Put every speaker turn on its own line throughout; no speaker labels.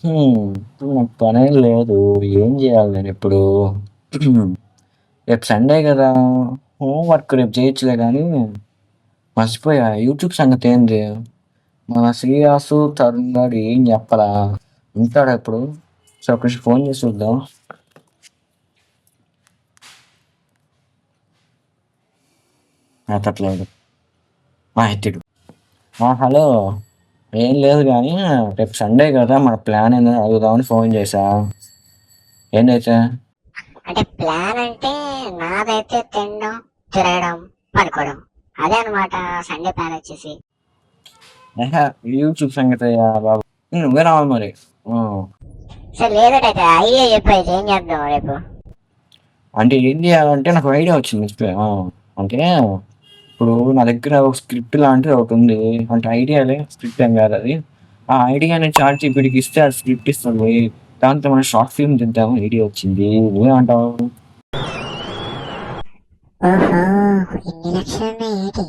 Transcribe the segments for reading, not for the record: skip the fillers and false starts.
నాకు పనేం లేదు. ఏం జేయాలి నేనిప్పుడు? రేపు సండే గదా! హోమ్ వర్క్ రేపు చేయొచ్చులే గానీ, మర్చిపోయా యూట్యూబ్ సంగతేంది? మన శ్రీయాసు, తరుణ్ గాడు ఏం జెప్పలా. ఉంటాడా ఇప్పుడు? సో, ఒక్క నిమిషం ఫోన్ చేసి చూద్దాం. ఎత్తట్లేదు. ఎత్తిండు. హలో. ఏం లేదు గానీ, రేపు సండే గదా! మన ప్లాన్ ఏందని అడుగుదామని ఫోన్ చేశా. ఏందైతే?
అంటే ప్లాన్ అంటే నాదైతే తినడం, తిరగడం, పడుకోవడం. అదే అనమాట సండే ప్లాన్ వచ్చేసి.
యూట్యూబ్ సంగతయ్యా బాబు. నువ్వే రావాలి మరి.
సరే లేదటైతే అయ్యే చెప్పు అయితే ఏం చేద్దాం రేపు.
అంటే ఏం చేయాలంటే నాకు ఐడియా వచ్చింది మర్చిపోయా. అంటే ఇప్పుడు నా దగ్గర ఒక స్క్రిప్ట్ లాంటిది ఒకటి ఉంది. అంటే ఐడియాలే స్క్రిప్ట్ ఏం కాదు అది. ఆ ఐడియాని చాట్ జీపీటీకి ఇస్తే అది స్క్రిప్ట్ ఇస్తుంది. దాంతో మనం షార్ట్ ఫిల్మ్ తింటాము ఐడియా వచ్చింది. నువ్వేమంటావు?
ఓహో, ఇన్ని లక్షలు ఏంటి?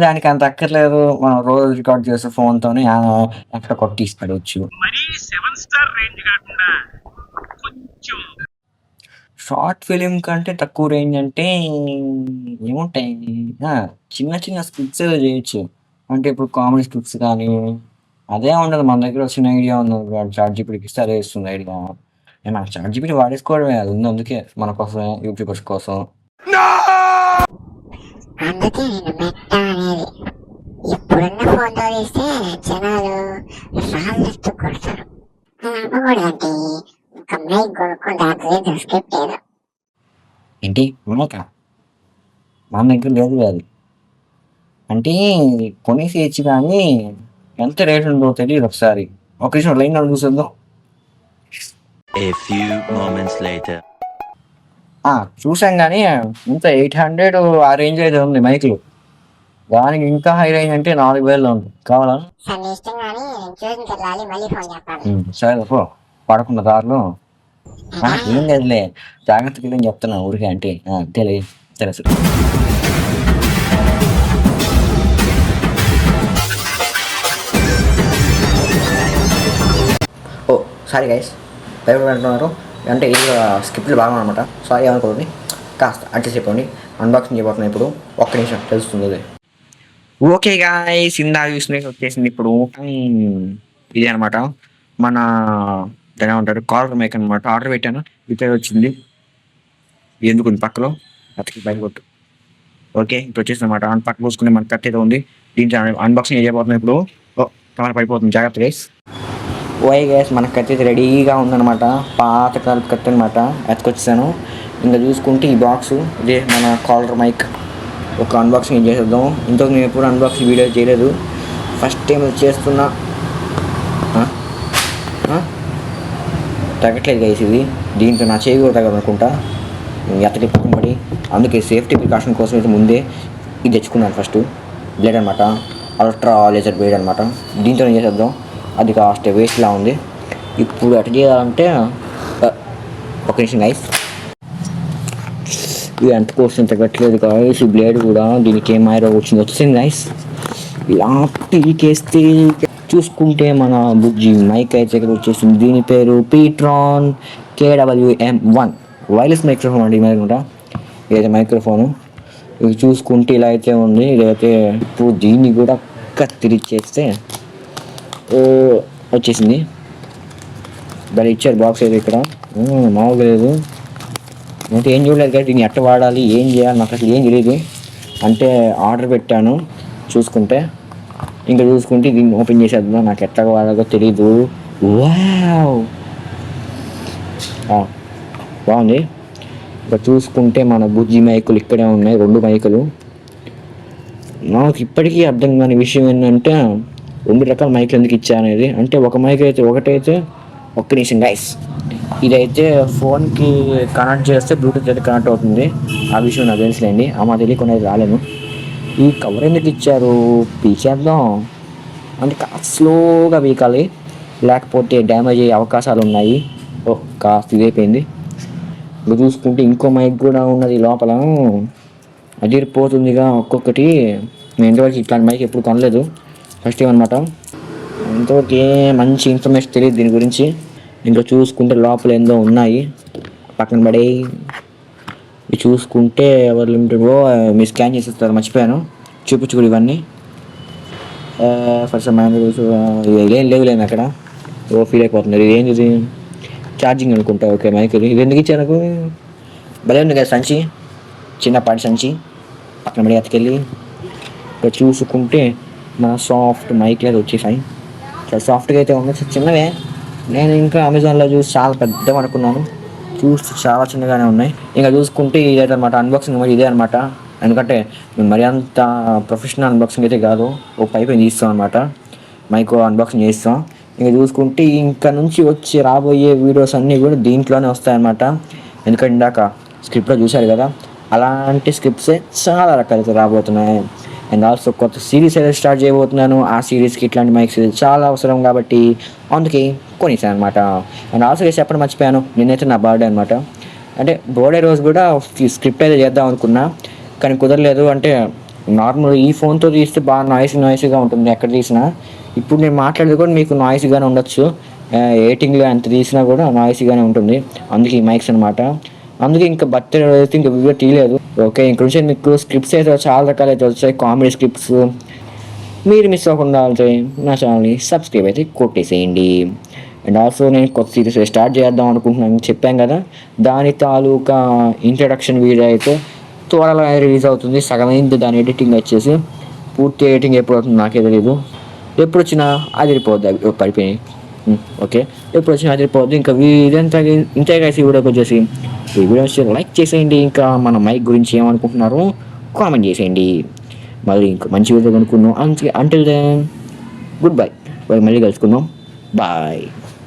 దానికి అంత అక్కర్లేదు. మనం రోజు రికార్డ్ చేసే ఫోన్‌తోనే ఎక్కడ కొట్టేసి పడేయొచ్చు.
మరీ 7 స్టార్ రేంజ్ కాకుండా కొంచెం
షార్ట్ ఫిల్మ్ కంటే తక్కువ రేంజ్ అంటే ఏముంటాయి? ఆ! చిన్న చిన్న స్కిట్స్ ఏదో చేయొచ్చు. అంటే ఇప్పుడు కామెడీ స్కిట్స్ కానీ, అదే ఉండదు. మన దగ్గర ఒక చిన్న ఐడియా ఉంది. చాట్ జీపీటీకి ఇస్తే అదే ఇస్తుంది ఐడియా. మన చాట్ జీపీటీ వాడేసుకోవడమే. అది ఉంది అందుకే మన కోసమే, యూట్యూబర్స్ కోసం.
అందుకే నేను మెట్ట అనేది. ఇప్పుడున్న ఫోన్తో తీస్తే జనాలు రాళ్ళెత్తు కొడతారు. అలా అవ్వకూడదంటే ఒక మైక్ కొనుక్కొని దాంట్లో ఏదో స్క్రిప్ట్ ఏదో.
ఏంటి? మైకా? మన దగ్గర లేదు అది. అంటే కొనేసేయచ్చు కానీ ఎంత రేట్ ఉందో తెలియదు ఒకసారి. ఒక నిమిషం లైన్‌లో చూసేద్దాం.
A few moments later.
చూసాం గానీ ఇంత 800 ఆ రేంజ్‌లో అయితే ఉంది మైకులు. దానికి ఇంకా హై రేంజ్ అంటే 4000లో ఉంది. కావాలా?
సరే నీ ఇష్టం కానీ నేను చూసిన వెళ్ళాలి, మళ్ళీ ఫోన్ చేస్తాను.
సరే పో. పడకుండా దారిలో. ఏం లేదులే. జాగ్రత్తగా వెళ్ళని చెప్తున్నా ఊరికే అంటే. అంతేలే. సరే సరే. ఓ సారీ గైస్, భయపడుతున్నారు అంటే ఇది స్క్రిప్ట్లు బాగున్నమాట. సారీ అనుకోండి, కాస్త అడ్జస్ట్ అయిపోండి. అన్బాక్సింగ్ చేయబోతున్నాయి ఇప్పుడు. ఒక్క నిమిషం తెలుస్తుంది అది. ఓకే గాయ్స్, ఇందాక చూసిన వచ్చేసింది ఇప్పుడు. ఇది అనమాట మన దాని ఏమంటారు కాలర్ మైక్ అనమాట. ఆర్డర్ పెట్టాను, ఇదే వచ్చింది. ఎందుకు పక్కలో అతకి బయట కొట్టు. ఓకే ఇప్పుడు వచ్చేసి అనమాట. పక్క పోసుకునే మన కత్తి ఏదో ఉంది. దీంట్లో అన్బాక్సింగ్ చేయబోతున్నాయి ఇప్పుడు. కవర్ పడిపోతుంది, జాగ్రత్త గైస్. ఓయ్ గైస్, మన కత్తి అయితే రెడీగా ఉందన్నమాట. పాత కాలం కత్తి అనమాట. ఎత్తుకొచ్చేసాను. ఇంకా చూసుకుంటే ఈ బాక్స్ ఇదే మన కాలర్ మైక్. ఒక అన్బాక్సింగ్ చేసేద్దాం. ఇంతకు నేను ఎప్పుడు అన్బాక్సింగ్ వీడియో చేయలేదు, ఫస్ట్ టైం చేస్తున్నా. తగ్గట్లేదు గైస్ ఇది. దీంతో నా చేయి కూడా తగ్గదనుకుంటా. ఎత్తటి పక్కన పడి, అందుకే సేఫ్టీ ప్రికాషన్ కోసం అయితే ముందే ఇది తెచ్చుకున్నాను. ఫస్ట్ బ్లేడ్ అనమాట, అల్ట్రా లేజర్ బ్లేడ్ అనమాట. దీంతోనే చేసేద్దాం. అది కాస్త వేస్ట్లా ఉంది. ఇప్పుడు ఎట్లా చేయాలంటే ఒక నిమిషం గైస్, ఇది ఎంత కోసం తగ్గట్లేదు గాయస్. ఈ బ్లేడ్ కూడా దీనికి ఏం మైరా వచ్చింది గైస్. ఇలా పీకేస్తే చూసుకుంటే మన బుజ్జి మైక్ అయితే ఇక్కడ వచ్చేసింది. దీని పేరు పీట్రాన్ KWM1 వైర్లెస్ మైక్రోఫోన్ అండి. అనుకుంటా ఇదైతే మైక్రోఫోను. ఇది చూసుకుంటే ఇలా అయితే ఉంది. ఇదైతే ఇప్పుడు దీన్ని కూడా కత్తిరిచ్చేస్తే వచ్చేసింది. దాన్ని ఇచ్చారు బాక్స్ అయితే ఇక్కడ. మామూలుగా లేదు అంటే ఏం చూడలేదు కదా. దీన్ని ఎట్ట వాడాలి, ఏం చేయాలి నాకు అసలు ఏం తెలియదు. అంటే ఆర్డర్ పెట్టాను. చూసుకుంటే ఇంకా చూసుకుంటే దీన్ని ఓపెన్ చేసేద్దాం. నాకు ఎట్లా వాడాలో తెలీదు. వావ్, బాగుంది. ఇంకా చూసుకుంటే మన బుజ్జి మైకులు ఇక్కడే ఉన్నాయి, 2 మైకులు. నాకు ఇప్పటికీ అర్థం కాని విషయం ఏంటంటే 2 రకాల మైకులు ఎందుకు ఇచ్చారనేది. అంటే ఒక మైక్ అయితే ఒకటైతే ఒక్క నిమిషం గైస్, ఇదైతే ఫోన్కి కనెక్ట్ చేస్తే బ్లూటూత్ అయితే కనెక్ట్ అవుతుంది. ఆ విషయం నాకు తెలుసులేండి. మా తెలియకుండా రాలేను. ఈ కవర్ ఎందుకు ఇచ్చారు? పీకేద్దాం అంటే కాస్త స్లోగా పీకాలి, లేకపోతే డ్యామేజ్ అయ్యే అవకాశాలు ఉన్నాయి. కాస్త ఇదైపోయింది. ఇంకా చూసుకుంటే ఇంకో మైక్ కూడా ఉన్నది లోపల. అదిరిపోతుందిగా ఒక్కొక్కటి. నేను ఇంతవరకు ఇట్లాంటి మైక్ ఎప్పుడు కొనలేదు, ఫస్ట్ టైం అనమాట. ఇంతవరకు మంచి ఇన్ఫర్మేషన్ తెలియదు దీని గురించి. ఇంకా చూసుకుంటే లోపల ఏందో ఉన్నాయి, పక్కన పడి ఇవి చూసుకుంటే ఎవరు ఉంటారో మీరు స్కాన్ చేసేస్తారు, మర్చిపోయాను చూపించుకోరు ఇవన్నీ. ఫస్ట్ ఏం లేవులేను అక్కడ. ఫీల్ అయిపోతున్నారు. ఇది ఏంటి, ఛార్జింగ్ అనుకుంటా. ఓకే మైక్ ఇది ఎందుకు ఇచ్చారు నాకు? భలే ఉంది కదా సంచి, చిన్నపాటి సంచి. పక్కన పడి ఎత్తుకెళ్ళి ఇక్కడ చూసుకుంటే మన సాఫ్ట్ మైక్ లేదు వచ్చేసాయి. చాలా సాఫ్ట్గా అయితే ఉంది, చిన్నవే. నేను ఇంకా అమెజాన్లో చూసి చాలా పెద్దగా అనుకున్నాను, చూసి చాలా చిన్నగానే ఉన్నాయి. ఇంకా చూసుకుంటే ఇదే అనమాట అన్బాక్సింగ్, మరి ఇదే అనమాట. ఎందుకంటే మేము మరి అంత ప్రొఫెషనల్ అన్బాక్సింగ్ అయితే కాదు, ఒక పైప్ తీస్తాం అనమాట, మైక్ అన్బాక్సింగ్ చేస్తాం. ఇంకా చూసుకుంటే ఇంకా నుంచి వచ్చి రాబోయే వీడియోస్ అన్నీ కూడా దీంట్లోనే వస్తాయన్నమాట. ఎందుకంటే ఇందాక స్క్రిప్ట్లో చూశారు కదా, అలాంటి స్క్రిప్ట్సే చాలా రకాలైతే రాబోతున్నాయి. అండ్ ఆల్సో కొత్త సిరీస్ అయితే స్టార్ట్ చేయబోతున్నాను. ఆ సిరీస్కి ఇట్లాంటి మైక్స్ చాలా అవసరం కాబట్టి అందుకే కొనిసాను అనమాట. అండ్ ఆల్సో చెప్పడం మర్చిపోయాను, నిన్నైతే నా బర్త్డే అనమాట. అంటే బర్త్డే రోజు కూడా స్క్రిప్ట్ అయితే చేద్దాం అనుకున్నా, కానీ కుదరలేదు. అంటే నార్మల్ ఈ ఫోన్తో తీస్తే బాగా నాయిసీగా ఉంటుంది ఎక్కడ తీసినా. ఇప్పుడు నేను మాట్లాడేది కూడా మీకు నాయిసీగానే ఉండొచ్చు, ఎడిటింగ్లో ఎంత తీసినా కూడా నాయిసీగానే ఉంటుంది. అందుకే ఈ మైక్స్ అనమాట. అందుకే ఇంకా బర్త్డే అయితే ఇంకా వీడియో తీయలేదు. ఓకే, ఇంక నుంచి మీకు స్క్రిప్ట్స్ అయితే చాలా రకాలు అయితే వచ్చాయి, కామెడీ స్క్రిప్ట్స్. మీరు మిస్ అవ్వకుండా అయితే నా ఛానల్ని సబ్స్క్రైబ్ అయితే కొట్టేసేయండి. అండ్ ఆల్సో నేను కొత్త సిరీస్ స్టార్ట్ చేద్దాం అనుకుంటున్నాను చెప్పాను కదా, దాని తాలూకా ఇంట్రడక్షన్ వీడియో అయితే త్వరలో రిలీజ్ అవుతుంది. సగమైంది దాని ఎడిటింగ్ వచ్చేసి, పూర్తి ఎడిటింగ్ ఎప్పుడు అవుతుంది నాకే తెలీదు. ఎప్పుడు వచ్చినా అదిరిపోద్ది పడిపోయి. ఓకే, ఎప్పుడు వచ్చినా అదిరిపోద్ది. ఇంకా ఇదంతా ఇంతే కలిసి వీడియోకి వచ్చేసి ఈ వీడియో లైక్ చేసేయండి. ఇంకా మన మైక్ గురించి ఏమనుకుంటున్నారో కామెంట్ చేసేయండి. మళ్ళీ ఇంకా మంచి వీడియో కొనుక్కున్నాం. Until then good bye. మళ్ళీ కలుసుకుందాం. బాయ్.